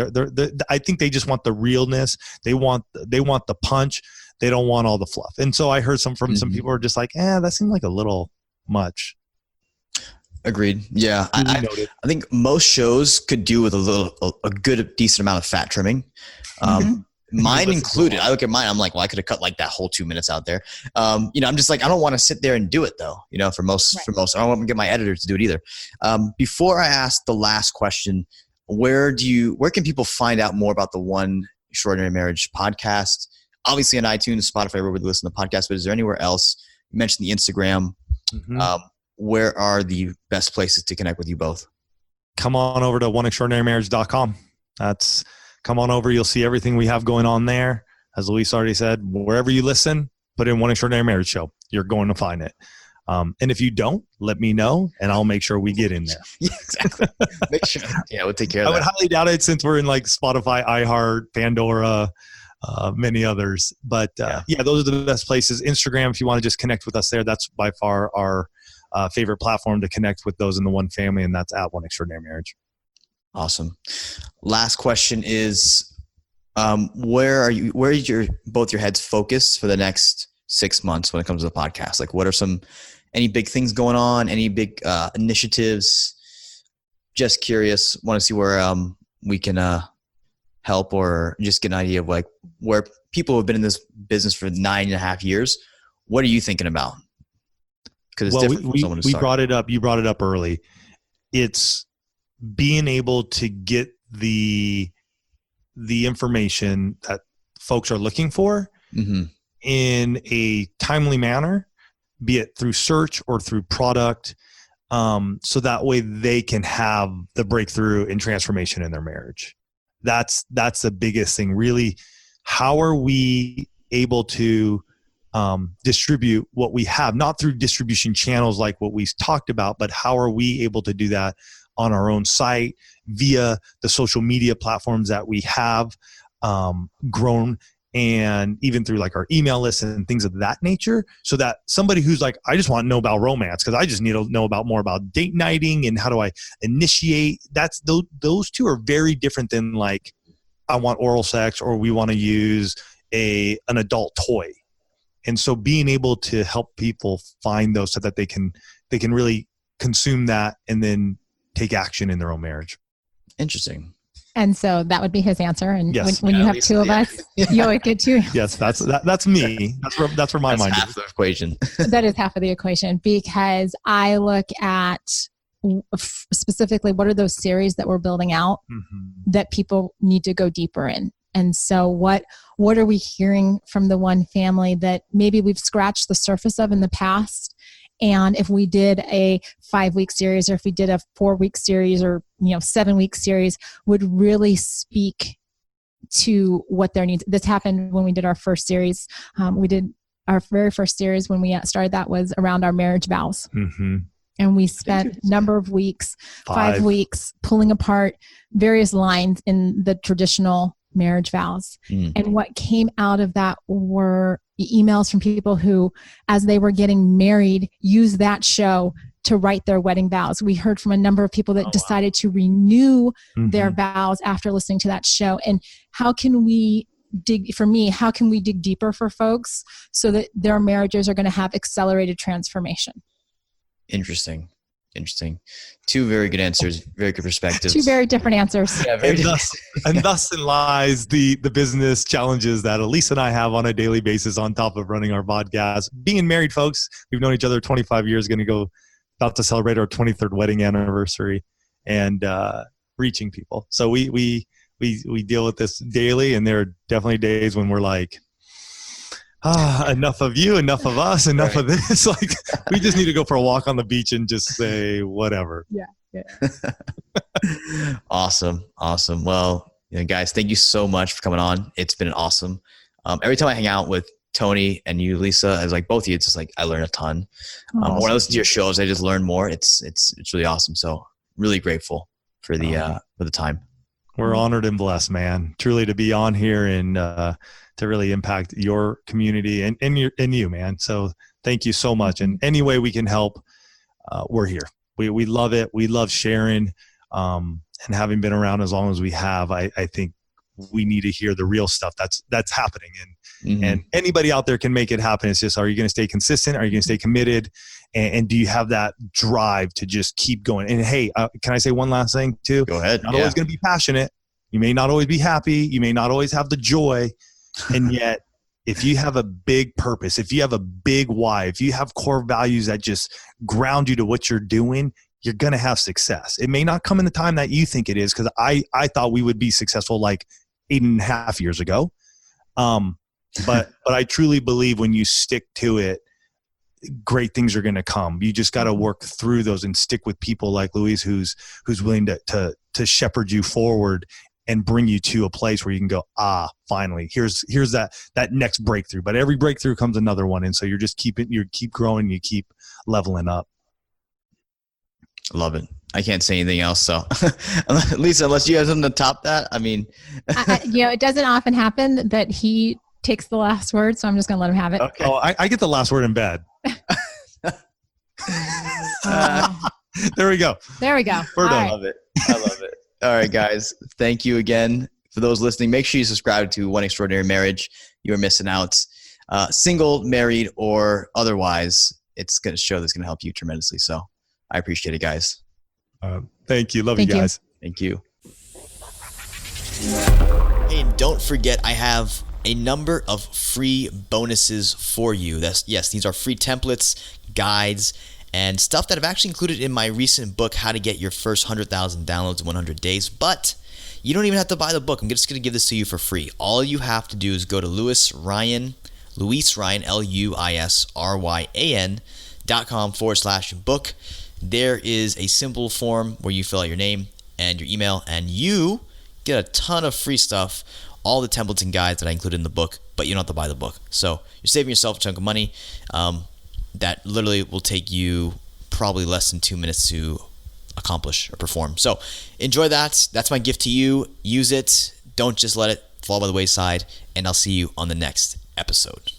I think they just want the realness. They want the punch. They don't want all the fluff. And so I heard some people are just like, that seemed like a little much. Agreed. Yeah. I think most shows could do with a good, decent amount of fat trimming. Mine included. I look at mine. I'm like, well, I could have cut like that whole 2 minutes out there. I'm just like, I don't want to sit there and do it though. For most, I don't want to get my editor to do it either. Before I ask the last question, where can people find out more about the One Extraordinary Marriage podcast? Obviously on iTunes, Spotify, wherever you listen to podcasts, but is there anywhere else? You mentioned the Instagram. Where are the best places to connect with you both? Come on over to oneextraordinarymarriage.com. Come on over. You'll see everything we have going on there. As Luis already said, wherever you listen, put in One Extraordinary Marriage Show. You're going to find it. And if you don't, let me know, and I'll make sure we get in there. Yeah, exactly. Make sure. Yeah, we'll take care of that. I would highly doubt it since we're in like Spotify, iHeart, Pandora, many others. But those are the best places. Instagram, if you want to just connect with us there, that's by far our favorite platform to connect with those in the one family, and that's at One Extraordinary Marriage. Awesome. Last question is, where is both your heads focused for the next 6 months when it comes to the podcast? Like, what are any big things going on? Any big initiatives? Just curious. Want to see where we can help, or just get an idea of like where people who have been in this business for 9.5 years. What are you thinking about? Because it's different from someone who started. Brought it up. You brought it up early. It's being able to get the information that folks are looking for in a timely manner, be it through search or through product, so that way they can have the breakthrough and transformation in their marriage. That's the biggest thing, really. How are we able to distribute what we have, not through distribution channels like what we talked about, but how are we able to do that on our own site via the social media platforms that we have grown, and even through like our email list and things of that nature, so that somebody who's like, I just want to know about romance because I just need to know more about date nighting and how do I initiate. Those two are very different than like, I want oral sex or we want to use an adult toy. And so being able to help people find those so that they can really consume that and then take action in their own marriage. Interesting. And so that would be his answer. And yes. when you have two of us, you always get two. Yes, that's me. That's where my mind is. Half the equation. That is half of the equation, because I look at specifically what are those series that we're building out that people need to go deeper in. And so what are we hearing from the one family that maybe we've scratched the surface of in the past? And if we did a 5-week series, or if we did a 4-week series, or 7-week series, would really speak to what their needs. This happened when we did our first series. We did our very first series when we started. That was around our marriage vows. And we spent a number of weeks, 5 weeks, pulling apart various lines in the traditional marriage vows. And what came out of that were emails from people who, as they were getting married, used that show to write their wedding vows. We heard from a number of people that decided to renew their vows after listening to that show. And how can we dig deeper for folks so that their marriages are going to have accelerated transformation? Interesting. Two very good answers, very good perspectives. Two very different answers. Yeah, very different. And thus lies the business challenges that Alisa and I have on a daily basis on top of running our podcast. Being married folks, we've known each other 25 years, about to celebrate our 23rd wedding anniversary, and reaching people. So we deal with this daily, and there are definitely days when we're like, enough of you, enough of us, enough of this. Like, we just need to go for a walk on the beach and just say whatever. Yeah. Awesome. Well, guys, thank you so much for coming on. It's been awesome. Every time I hang out with Tony and you, Lisa, as like both of you, it's just like I learn a ton. When I listen to your shows, I just learn more. It's really awesome. So really grateful. for the time. We're honored and blessed, man. Truly to be on here and to really impact your community and you, man. So thank you so much. And any way we can help, we're here. We love it. We love sharing. And having been around as long as we have, I think we need to hear the real stuff that's happening. And anybody out there can make it happen. It's just, are you going to stay consistent? Are you going to stay committed? And do you have that drive to just keep going? And hey, can I say one last thing too? Go ahead. Not always going to be passionate. You may not always be happy. You may not always have the joy. And yet, if you have a big purpose, if you have a big why, if you have core values that just ground you to what you're doing, you're going to have success. It may not come in the time that you think it is, because I thought we would be successful like 8.5 years ago. But I truly believe when you stick to it, great things are going to come. You just got to work through those and stick with people like Luis, who's willing to shepherd you forward and bring you to a place where you can go, finally, here's that next breakthrough. But every breakthrough comes another one. And so you keep growing, you keep leveling up. Love it. I can't say anything else. So Lisa, unless you have something to top that, I mean, it doesn't often happen that he takes the last word. So I'm just going to let him have it. Okay. Oh, I get the last word in bed. There we go. We're done. I love it. All right, guys. Thank you again. For those listening, make sure you subscribe to One Extraordinary Marriage. You are missing out. Single, married, or otherwise, it's going to show that's going to help you tremendously. So I appreciate it, guys. Thank you. Love you guys. Thank you. Hey, and don't forget, I have a number of free bonuses for you. These are free templates, guides, and stuff that I've actually included in my recent book, How to Get Your First 100,000 Downloads in 100 Days. But you don't even have to buy the book. I'm just going to give this to you for free. All you have to do is go to LuisRyan, LuisRyan.com/book. There is a simple form where you fill out your name and your email, and you get a ton of free stuff, all the templates and guides that I included in the book, but you don't have to buy the book. So you're saving yourself a chunk of money that literally will take you probably less than 2 minutes to accomplish or perform. So enjoy that. That's my gift to you. Use it. Don't just let it fall by the wayside, and I'll see you on the next episode.